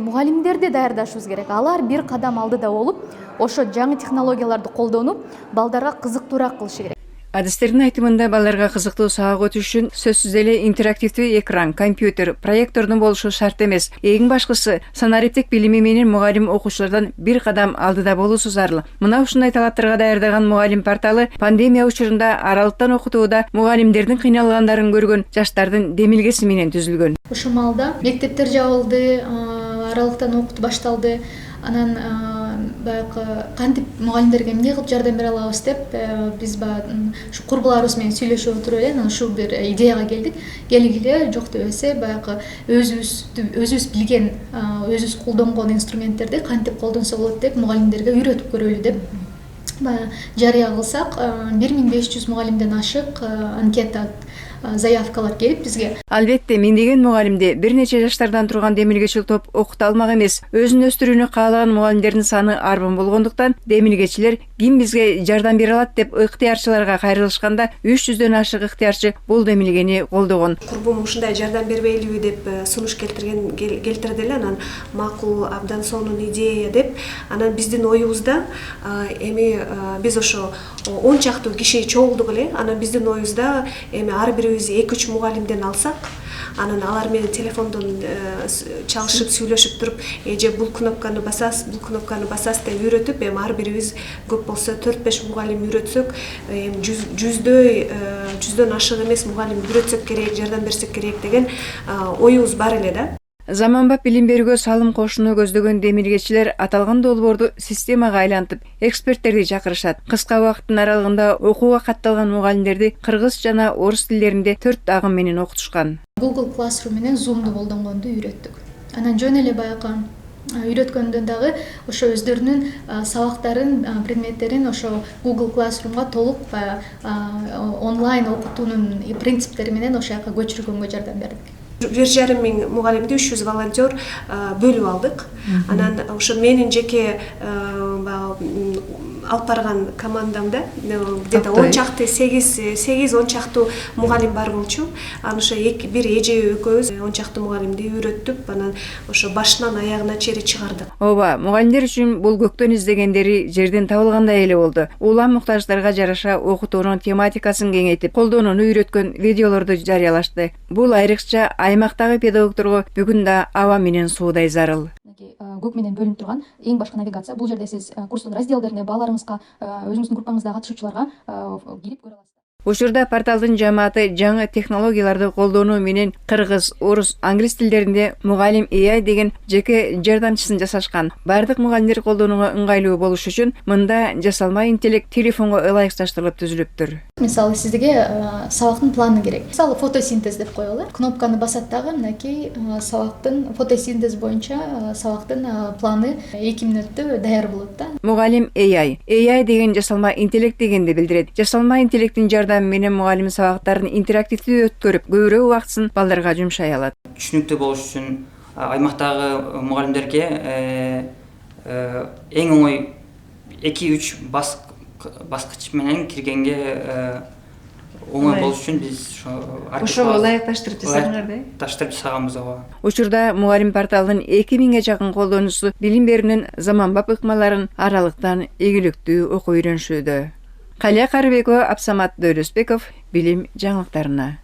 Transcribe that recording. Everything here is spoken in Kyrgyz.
мугалимдерди даярдашыбыз керек. Алар бир кадам алдыда болуп, ошо жаңы технологияларды колдонуп, балдарга кызыктуураак кылышы керек. Адистердин айтымында балдарга кызыктуу сабак өтүш үчүн сөзсүз эле интерактивдүү экран, компьютер, проектордун болушу шарт эмес. Эң башкысы санариптик билими менен мугалим окуучулардан бир кадам алдыда болуусу зарыл. Мына ушундай талаптарга даярдаган мугалим порталы пандемия учурунда аралыктан окутууда мугалимдердин кыйналгандарын көргөн жаштардын демилгеси менен түзүлгөн. Ушул маалда мектептер жабылды, аралыктан окутуу башталды. Анан баягы кантип мугалимдерге эмне кылып жардам бере алабыз деп биз ушу курбуларыбыз менен сүйлөшүп отуруп эле анан ушул бир идеяга келдик. Келгиле жок дебесе баягы өзүбүз билген, өзүбүз колдонгон инструменттерди кантип колдонсо болот деп мугалимдерге үйрөтүп көрөлү деп жарыя кылсак 1500 мугалимден ашык анкета заявкалар келип бизге. Албетте, миңдеген мугалимди бир нече жаштардан турган демилгечил топ окута алмак эмес. Өзүн өстүрүүнү каалаган мугалимдердин саны арбын болгондуктан демилгечилер ким бизге жардам бере алат деп ыктыярчыларга кайрылышканда 300дөн ашык ыктыярчы бул демилгени колдогон. Курбум ушундай жардам бербейлиби деп сунуш келтирди эле. Анан макул, абдан сонун идея деп. Анан биздин оюбузда эми биз ошо 10 чактуу киши чогулдук эле. Анан биздин оюбузда эми ар бирибиз 2-3 мугалимден алсак, анан алар менен телефондон чалышып сүйлөшүп туруп, же бул кнопканы басасыз, бул кнопканы басасыз деп үйрөтүп, эми ар бирибиз көп болсо 4-5 мугалим үйрөтсөк, 100дөн ашык эмес мугалим үйрөтсөк керек, жардам берсек керек деген оюбуз бар эле да. Заманбап билим берүүгө салым кошууну көздөгөн демилгечилер аталган долбоорду системага айлантып, эксперттерди чакырышат. Кыска убакыттын аралыгында окууга катталган мугалимдерди кыргыз жана орус тилдеринде 4 агым менен окутушкан. Google Classroom менен Zoom'ду колдонгонду үйрөттүк. Анан жөн эле баягы үйрөткөндө дагы ошо өздөрүнүн сабактарын, предметтерин ошо Google Classroomга толук онлайн окутуунун принциптери менен ошо жака көчүргөнгө жардам бердик. 1,5 мугалимди 300 волонтер бөлүп алдык. Анан ошо менин жеке алып барган командамда где-то 10 чакты 8-10 чактуу мугалим бар болчу. Анан ошо бир эже экөөбүз 10 чактуу мугалимди үйрөттүк. Анан ошо башынан аягына чейин чыгардык. Ооба, мугалимдер үчүн бул көктөн издегендери жерден табылгандай эле болду. Улам муктаждарга жараша окутуунун тематикасын кеңейтип, колдонууну үйрөткөн видеолорду жарыялашты. Бул айрыкча аймактагы педагогдорго бүгүн да аба менен суудай зарыл. Көк менен бөлүнүп турган эң башкы навигация. Бул жерде сиз курстун разделдерине, балдарыңызга, өзүңүздүн группаңыздагы катышуучуларга кирип көрө аласыз. Учурда порталдын жамааты жаңы технологияларды колдонуу менен кыргыз, орус, англис тилдеринде мугалим AI деген жеке жардамчысын жасашкан. Бардык мугалимдер колдонууга ыңгайлуу болуш үчүн мында жасалма интеллект телефонго ылайыкташтырылып түзүлүптүр. Мисалы сизге сабактын планы керек. Мисалы фотосинтез деп коелу. Кнопканы басат дагы мынакей сабактын фотосинтез боюнча сабактын планы 2 мүнөттө даяр болот да. Мугалим AI. AI деген жасалма интеллект дегенди билдирет. Жасалма интеллекттин жардамы менен мугалим сабактарын интерактивдүү өткөрүп, көбүрөөк убактысын балдарга жумшай алат. Түшүнүктүү болуш үчүн аймактагы мугалимдерге эң оңой 2-3 баскыч менен киргенге оңой болуш үчүн биз ошо ылайыкташтырып жасагыңар да? Ылайыкташтырып жасаганбыз ооба. Учурда мугалим порталынын 2000ге жакын колдонуучусу билим берүүнүн заманбап ыкмаларын аралыктан ийгиликтүү окуп үйрөнүшүүдө. Калия Карыбекова, Абсамат Дөөлөсбеков, билим жаңылыктарына.